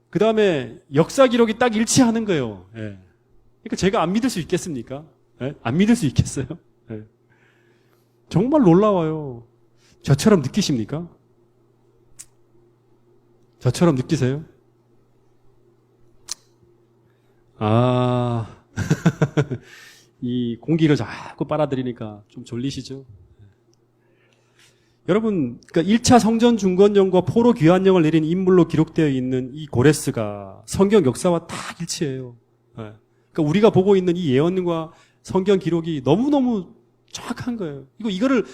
그 다음에 역사 기록이 딱 일치하는 거예요. 예. 그러니까 제가 안 믿을 수 있겠습니까? 예? 안 믿을 수 있겠어요? 예. 정말 놀라워요. 저처럼 느끼십니까? 저처럼 느끼세요? 아, 이 공기를 자꾸 빨아들이니까 좀 졸리시죠? 여러분, 그러니까 1차 성전 중건령과 포로 귀환령을 내린 인물로 기록되어 있는 이 고레스가 성경 역사와 딱 일치해요. 예. 그러니까 우리가 보고 있는 이 예언과 성경 기록이 너무너무 정확한 거예요. 이거를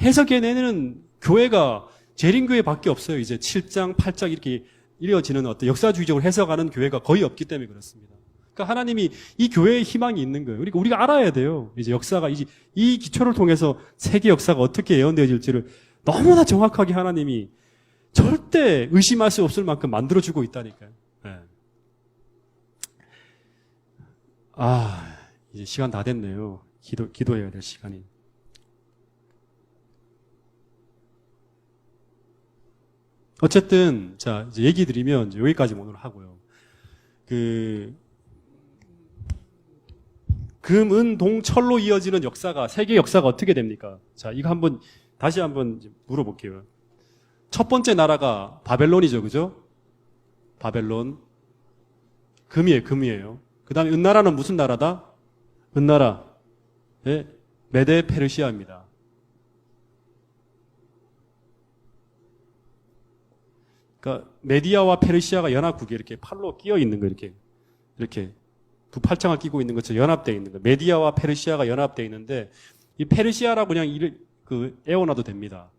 해석해내는 교회가 재림교회밖에 없어요. 이제 7장, 8장 이렇게 이어지는 어떤 역사주의적으로 해석하는 교회가 거의 없기 때문에 그렇습니다. 그러니까 하나님이 이 교회에 희망이 있는 거예요. 그러니까 우리가 알아야 돼요. 이제 역사가 이 기초를 통해서 세계 역사가 어떻게 예언되어질지를 너무나 정확하게 하나님이 절대 의심할 수 없을 만큼 만들어주고 있다니까요. 네. 이제 시간 다 됐네요. 기도해야 될 시간이. 어쨌든, 자, 이제 얘기 드리면, 이제 여기까지 오늘 하고요. 금, 은, 동, 철로 이어지는 역사가, 세계 역사가 어떻게 됩니까? 자, 이거 다시 한번 물어볼게요. 첫 번째 나라가 바벨론이죠, 그죠? 바벨론. 금이에요. 그 다음에 은나라는 무슨 나라다? 은나라. 네, 메데 페르시아입니다. 그러니까 메디아와 페르시아가 연합국에 이렇게 팔로 끼어 있는 거 이렇게 두 팔짱을 끼고 있는 것처럼 연합되어 있는 거. 메디아와 페르시아가 연합되어 있는데 이 페르시아라고 그냥 애워놔도 됩니다.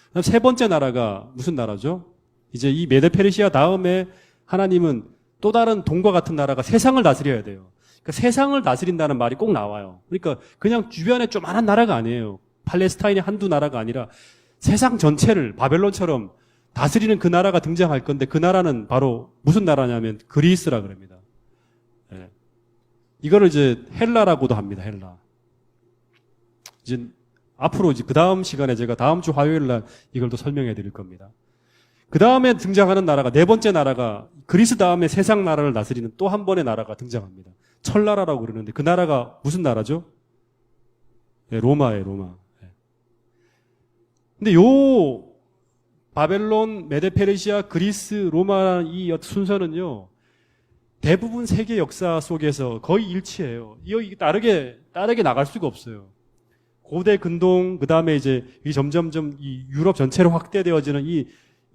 그다음 세 번째 나라가 무슨 나라죠? 이제 이 메데 페르시아 다음에 하나님은 또 다른 동과 같은 나라가 세상을 다스려야 돼요. 그러니까 세상을 다스린다는 말이 꼭 나와요. 그러니까 그냥 주변에 조그마한 나라가 아니에요. 팔레스타인의 한두 나라가 아니라 세상 전체를 바벨론처럼 다스리는 그 나라가 등장할 건데 그 나라는 바로 무슨 나라냐면 그리스라 그럽니다. 예. 이거를 이제 헬라라고도 합니다. 헬라. 이제 앞으로 이제 그 다음 시간에 제가 다음 주 화요일 날 이걸 또 설명해 드릴 겁니다. 그 다음에 등장하는 나라가 네 번째 나라가 그리스 다음에 세상 나라를 다스리는 또 한 번의 나라가 등장합니다. 철나라라고 그러는데 그 나라가 무슨 나라죠? 네, 로마예요, 로마. 네. 근데 요 바벨론, 메데페르시아, 그리스, 로마 이 순서는요 대부분 세계 역사 속에서 거의 일치해요. 이게 다르게 나갈 수가 없어요. 고대 근동 그 다음에 이제 점점점 이 유럽 전체로 확대되어지는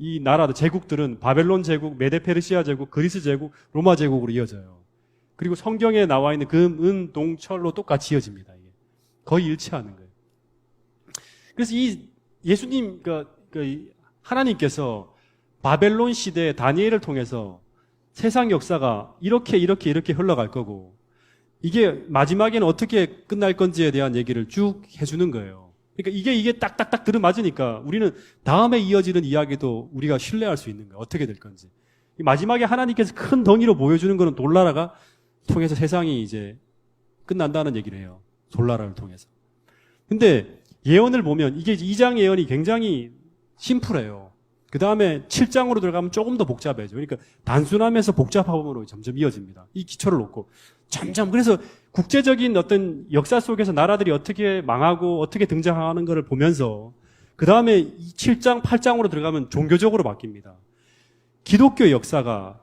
이 나라들 제국들은 바벨론 제국, 메데페르시아 제국, 그리스 제국, 로마 제국으로 이어져요. 그리고 성경에 나와 있는 금, 은, 동, 철로 똑같이 이어집니다. 이게 거의 일치하는 거예요. 그래서 이 예수님 하나님께서 바벨론 시대의 다니엘을 통해서 세상 역사가 이렇게 흘러갈 거고 이게 마지막에는 어떻게 끝날 건지에 대한 얘기를 쭉 해주는 거예요. 그러니까 이게 딱딱딱 들어맞으니까 우리는 다음에 이어지는 이야기도 우리가 신뢰할 수 있는 거예요. 어떻게 될 건지. 마지막에 하나님께서 큰 덩이로 보여주는 거는 돌나라가 통해서 세상이 이제 끝난다는 얘기를 해요. 돌나라를 통해서. 근데 예언을 보면 이게 2장 예언이 굉장히 심플해요. 그 다음에 7장으로 들어가면 조금 더 복잡해져. 그러니까 단순함에서 복잡함으로 점점 이어집니다. 이 기초를 놓고. 점점. 그래서 국제적인 어떤 역사 속에서 나라들이 어떻게 망하고 어떻게 등장하는 것을 보면서 그 다음에 7장, 8장으로 들어가면 종교적으로 바뀝니다. 기독교의 역사가,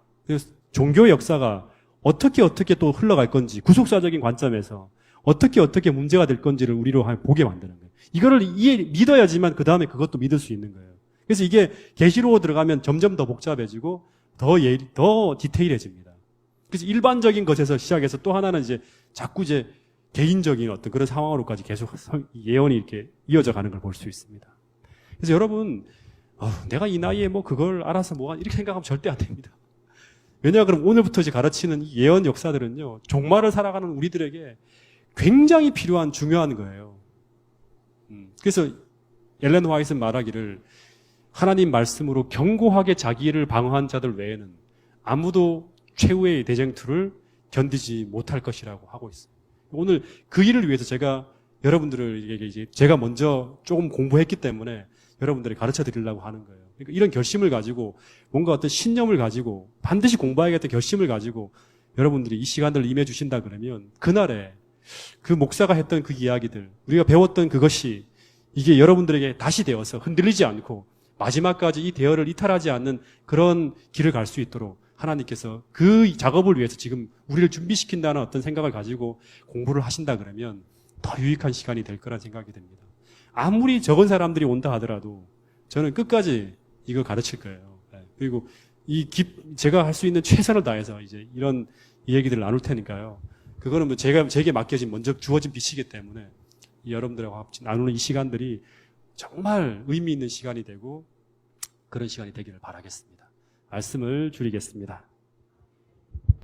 종교의 역사가 어떻게 또 흘러갈 건지 구속사적인 관점에서 어떻게 문제가 될 건지를 우리로 보게 만드는 거예요. 이거를 믿어야지만 그 다음에 그것도 믿을 수 있는 거예요. 그래서 이게 계시로 들어가면 점점 더 복잡해지고 더 디테일해집니다. 그래서 일반적인 것에서 시작해서 또 하나는 자꾸 개인적인 어떤 그런 상황으로까지 계속 예언이 이렇게 이어져 가는 걸 볼 수 있습니다. 그래서 여러분, 내가 이 나이에 그걸 알아서 이렇게 생각하면 절대 안 됩니다. 왜냐, 그럼 오늘부터 가르치는 이 예언 역사들은요, 종말을 살아가는 우리들에게 굉장히 필요한 중요한 거예요. 그래서 엘렌 화이트는 말하기를 하나님 말씀으로 견고하게 자기를 방어한 자들 외에는 아무도 최후의 대쟁투를 견디지 못할 것이라고 하고 있어요. 오늘 그 일을 위해서 제가 여러분들을 제가 먼저 조금 공부했기 때문에 여러분들이 가르쳐 드리려고 하는 거예요. 그러니까 이런 결심을 가지고 뭔가 어떤 신념을 가지고 반드시 공부해야겠다 결심을 가지고 여러분들이 이 시간들을 임해 주신다 그러면 그날에 그 목사가 했던 그 이야기들, 우리가 배웠던 그것이 이게 여러분들에게 다시 되어서 흔들리지 않고 마지막까지 이 대열을 이탈하지 않는 그런 길을 갈 수 있도록 하나님께서 그 작업을 위해서 지금 우리를 준비시킨다는 어떤 생각을 가지고 공부를 하신다 그러면 더 유익한 시간이 될 거란 생각이 듭니다. 아무리 적은 사람들이 온다 하더라도 저는 끝까지 이걸 가르칠 거예요. 그리고 제가 할 수 있는 최선을 다해서 이제 이런 얘기들을 나눌 테니까요. 그거는 뭐 제게 맡겨진 먼저 주어진 빚이기 때문에 여러분들하고 나누는 이 시간들이 정말 의미 있는 시간이 되고 그런 시간이 되기를 바라겠습니다. 말씀을 줄이겠습니다.